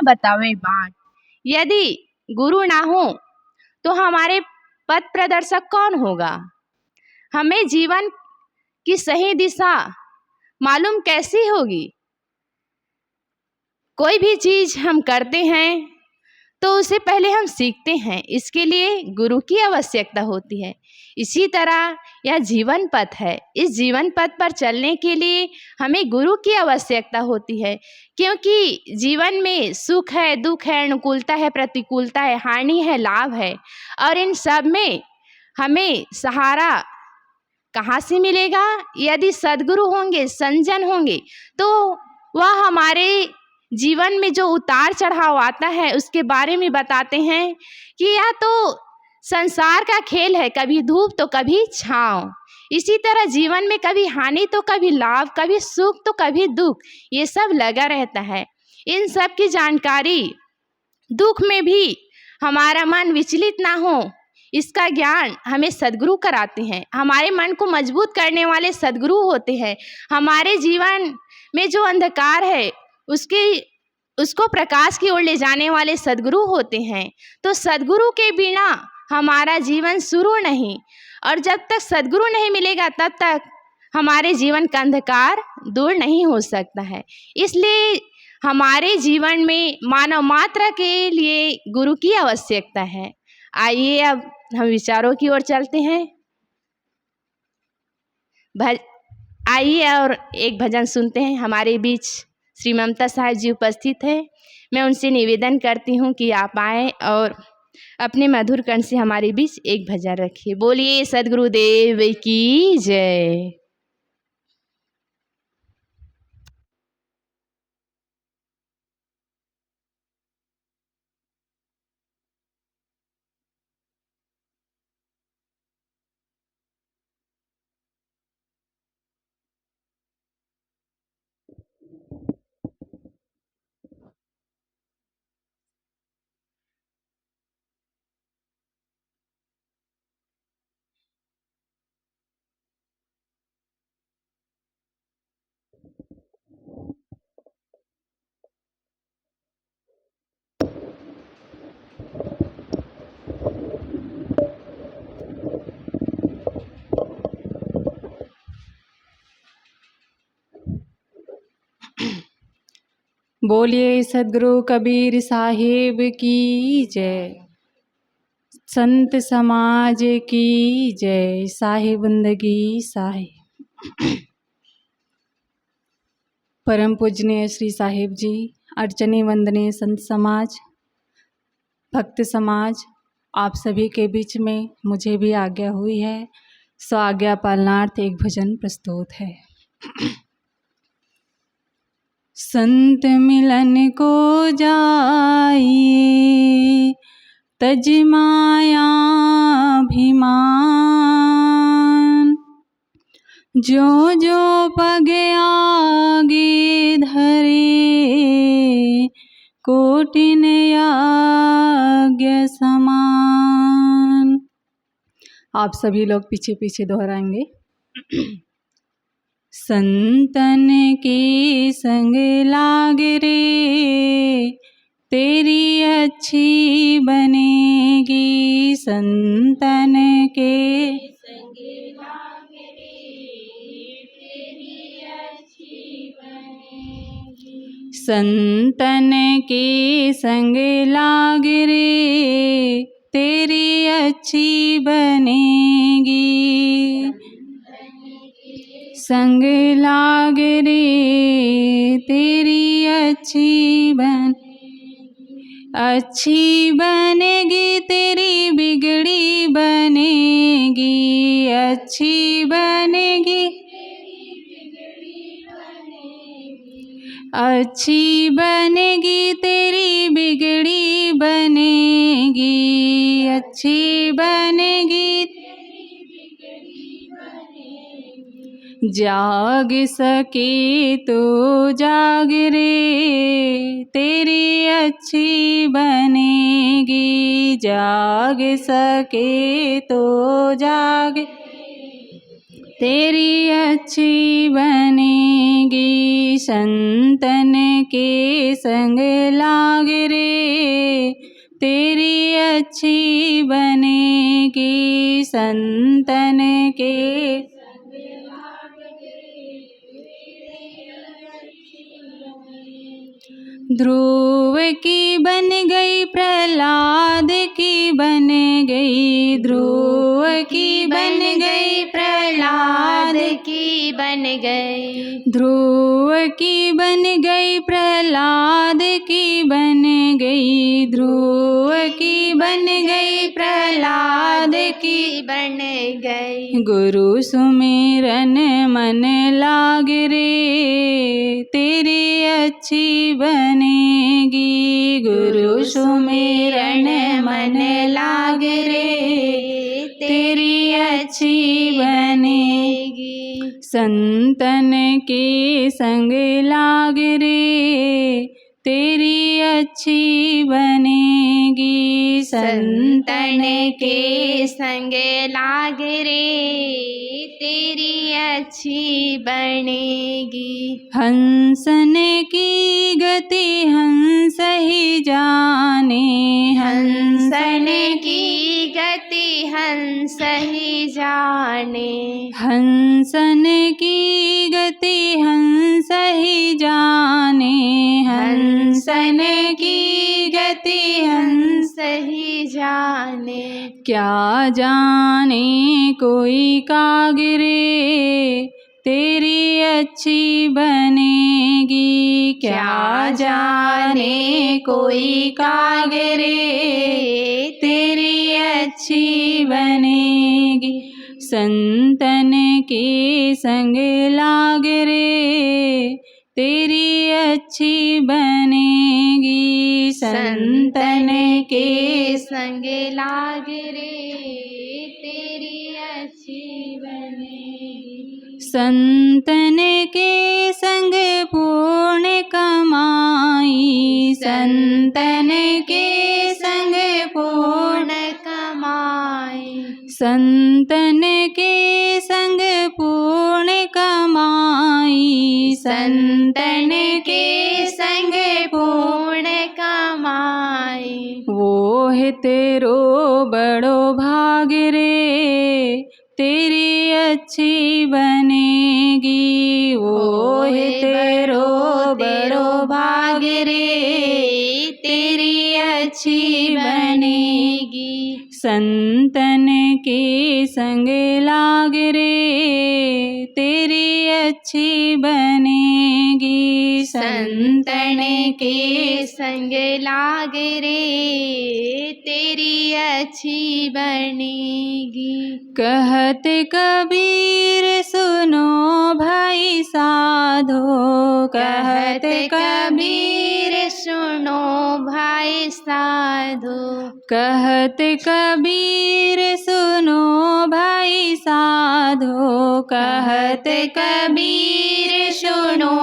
बतावे बाट। यदि गुरु ना हो तो हमारे पथ प्रदर्शक कौन होगा? हमें जीवन की सही दिशा मालूम कैसी होगी? कोई भी चीज हम करते हैं तो उसे पहले हम सीखते हैं, इसके लिए गुरु की आवश्यकता होती है। इसी तरह यह जीवन पथ है, इस जीवन पथ पर चलने के लिए हमें गुरु की आवश्यकता होती है, क्योंकि जीवन में सुख है, दुख है, अनुकूलता है, प्रतिकूलता है, हानि है, लाभ है, और इन सब में हमें सहारा कहाँ से मिलेगा? यदि सद्गुरु होंगे, संजन होंगे, तो वह हमारे जीवन में जो उतार चढ़ाव आता है उसके बारे में बताते हैं कि यह तो संसार का खेल है, कभी धूप तो कभी छाँव। इसी तरह जीवन में कभी हानि तो कभी लाभ, कभी सुख तो कभी दुख, ये सब लगा रहता है। इन सब की जानकारी, दुख में भी हमारा मन विचलित ना हो, इसका ज्ञान हमें सद्गुरु कराते हैं। हमारे मन को मजबूत करने वाले सद्गुरु होते हैं। हमारे जीवन में जो अंधकार है उसको प्रकाश की ओर ले जाने वाले सद्गुरु होते हैं। तो सद्गुरु के बिना हमारा जीवन शुरू नहीं, और जब तक सद्गुरु नहीं मिलेगा तब तक हमारे जीवन का अंधकार दूर नहीं हो सकता है। इसलिए हमारे जीवन में मानव मात्र के लिए गुरु की आवश्यकता है। आइए अब हम विचारों की ओर चलते हैं। आइए और एक भजन सुनते हैं। हमारे बीच श्री ममता साहब जी उपस्थित हैं। मैं उनसे निवेदन करती हूँ कि आप आएँ और अपने मधुर कंठ से हमारे बीच एक भजन रखिए। बोलिए सद्गुरुदेव की जय। बोलिए सद्गुरु कबीर साहिब की जय, संत समाज की जय, साहिब बंदगी साहिब। परम पूजनीय श्री साहिब जी, अर्चने वंदनीय संत समाज, भक्त समाज, आप सभी के बीच में मुझे भी आज्ञा हुई है, सो आज्ञा पालनार्थ एक भजन प्रस्तुत है। संत मिलन को जाइए तज माया अभिमान, जो जो पग आगे धरे कोटिन यज्ञ समान। आप सभी लोग पीछे पीछे दोहराएंगे। संतन के संग लाग रे तेरी अच्छी बनेगी, संतन के संग लाग रे तेरी अच्छी बनेगी, संतन के संग लाग रे तेरी अच्छी बनेगी, संग लाग रे तेरी अच्छी बनेगी, तेरी बिगड़ी बनेगी, अच्छी बनेगी, अच्छी बनेगी, तेरी बिगड़ी बनेगी, अच्छी बनेगी, जाग सके तो जाग रे तेरी अच्छी बनेगी, जाग सके तो जाग तेरी अच्छी बनेगी। संतन के संग लाग रे, तेरी अच्छी बनेगी। संतन के ध्रुव की बन गई, प्रहलाद की बन गई। ध्रुव की बन गई, प्रहलाद की बन गई। ध्रुव की बन गई, प्रहलाद की बन गई। ध्रुव की बन गई, प्रहलाद की बन गई। गुरु सुमिरन मन लाग रे, तेरी अच्छी बनेगी। गुरु सुमिरन मन लाग रे, तेरी अच्छी बनेगी। संतन के संग लाग रे, तेरी अच्छी बनेगी। संतन के संग लाग रे, तेरी अच्छी बनेगी। हंसन की गति हंस ही जाने, हंसन की गति हंस ही जाने। हंसन की गति हंस ही जाने। हंसन की गति हंस ही जाने। क्या जाने कोई कागरे, तेरी अच्छी बनेगी। क्या जाने कोई कागरे, तेरी अच्छी बनेगी। संतन के संग लाग रे, तेरी अच्छी बनेगी। संतन के संग लाग रे, तेरी अच्छी बनेगी। संतन के संग पूर्ण कमाई। संतन के संग पूर्ण कमाई। संतन के संग पूर्ण कमाई। संतन के संग पूर्ण कमाई। वो है तेरो बड़ो भाग रे, तेरी अच्छी बनेगी। वो है तेरो बड़ो भाग रे, तेरी अच्छी बनेगी। संतन के संग लाग रे, तेरी अच्छी बनेगी। संतन के संग लाग रे, तेरी अच्छी बनेगी। कहत कबीर सुनो भाई साधो। कहत कबीर सुनो भाई साधो। कहत कबीर सुनो भाई साधो। कहत कबीर सुनो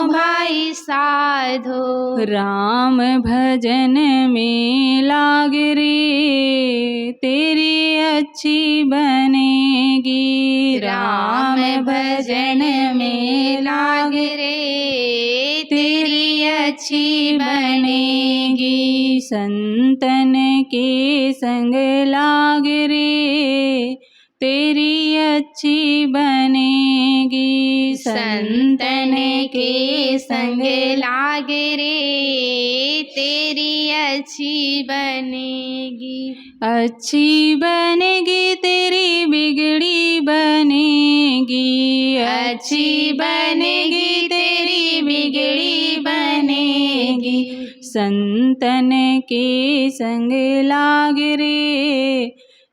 भाई साधो। राम भजन में लाग रे, तेरी अच्छी बनेगी। राम भजन में लाग रे, तेरी अच्छी बनेगी। संतन के संग लाग रे, तेरी अच्छी बनेगी। संतन के संग लाग रे, तेरी अच्छी बनेगी। अच्छी बनेगी तेरी बिगड़ी बनेगी। अच्छी बनेगी तेरी बिगड़ी बनेगी। संतन के संग लाग रे,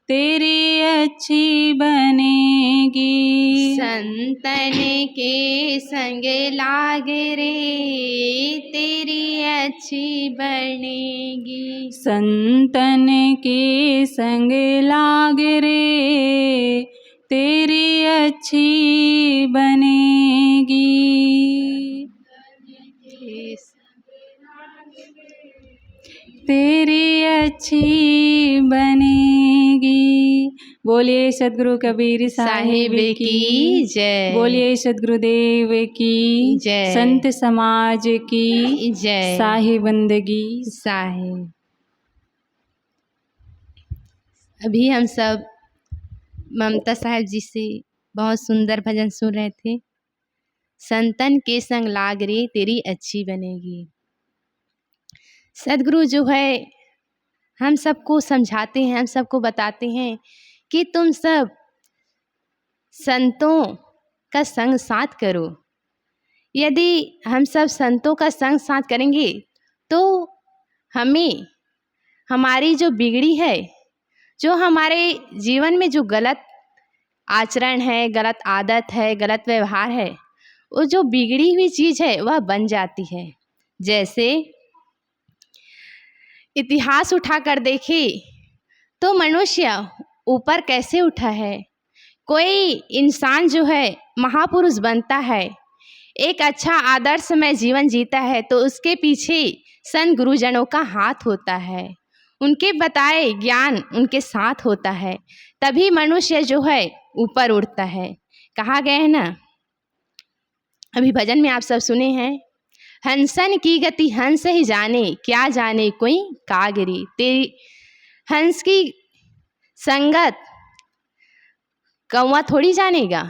तेरी अच्छी बनेगी। संतन के संग लाग रे, तेरी अच्छी बनेगी। संतन के संग लाग रे, तेरी अच्छी बनेगी। तेरी अच्छी बनेगी। बोलिए सदगुरु कबीर साहिब साहिब की जय। बोलिए सदगुरुदेव की जय। संत समाज की जय। साहिब बंदगी। साहिब। अभी हम सब ममता साहब जी से बहुत सुंदर भजन सुन रहे थे। संतन के संग लाग रे तेरी अच्छी बनेगी। सदगुरु जो है हम सबको समझाते हैं, हम सबको बताते हैं कि तुम सब संतों का संग साथ करो। यदि हम सब संतों का संग साथ करेंगे तो हमें हमारी जो बिगड़ी है, जो हमारे जीवन में जो गलत आचरण है, गलत आदत है, गलत व्यवहार है, वो जो बिगड़ी हुई चीज़ है वह बन जाती है। जैसे इतिहास उठाकर देखें तो मनुष्य ऊपर कैसे उठा है। कोई इंसान जो है महापुरुष बनता है, एक अच्छा आदर्शमय जीवन जीता है तो उसके पीछे संत गुरुजनों का हाथ होता है, उनके बताए ज्ञान उनके साथ होता है, तभी मनुष्य जो है ऊपर उठता है। कहा गया है ना, अभी भजन में आप सब सुने हैं, हंसन की गति हंस ही जाने, क्या जाने कोई कागरी। तेरी हंस की संगत कौवा थोड़ी जानेगा।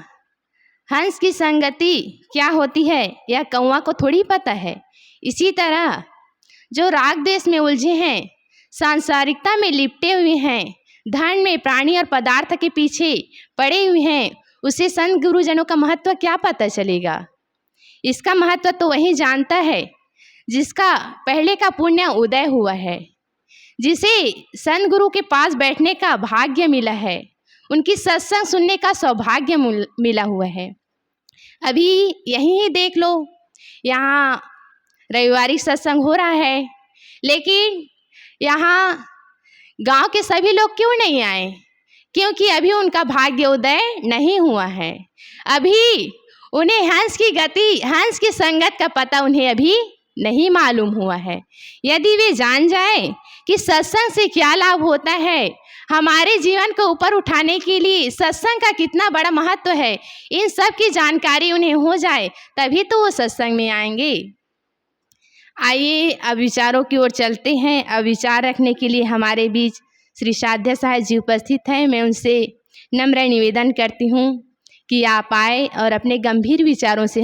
हंस की संगति क्या होती है यह कौवा को थोड़ी पता है। इसी तरह जो राग देश में उलझे हैं, सांसारिकता में लिपटे हुए हैं, धन में, प्राणी और पदार्थ के पीछे पड़े हुए हैं, उसे संत गुरुजनों का महत्व क्या पता चलेगा। इसका महत्व तो वही जानता है जिसका पहले का पुण्य उदय हुआ है, जिसे संत गुरु के पास बैठने का भाग्य मिला है, उनकी सत्संग सुनने का सौभाग्य मिला हुआ है। अभी यहीं ही देख लो, यहाँ रविवारी सत्संग हो रहा है, लेकिन यहाँ गांव के सभी लोग क्यों नहीं आए? क्योंकि अभी उनका भाग्य उदय नहीं हुआ है। अभी उन्हें हंस की गति, हंस की संगत का पता उन्हें अभी नहीं मालूम हुआ है। यदि वे जान जाए कि सत्संग से क्या लाभ होता है, हमारे जीवन को ऊपर उठाने के लिए सत्संग का कितना बड़ा महत्व है, इन सब की जानकारी उन्हें हो जाए, तभी तो वो सत्संग में आएंगे। आइए अब विचारों की ओर चलते हैं। अब विचार रखने के लिए हमारे बीच श्री साध्य साहब जी उपस्थित हैं। मैं उनसे नम्र निवेदन करती हूँ कि आप आए और अपने गंभीर विचारों से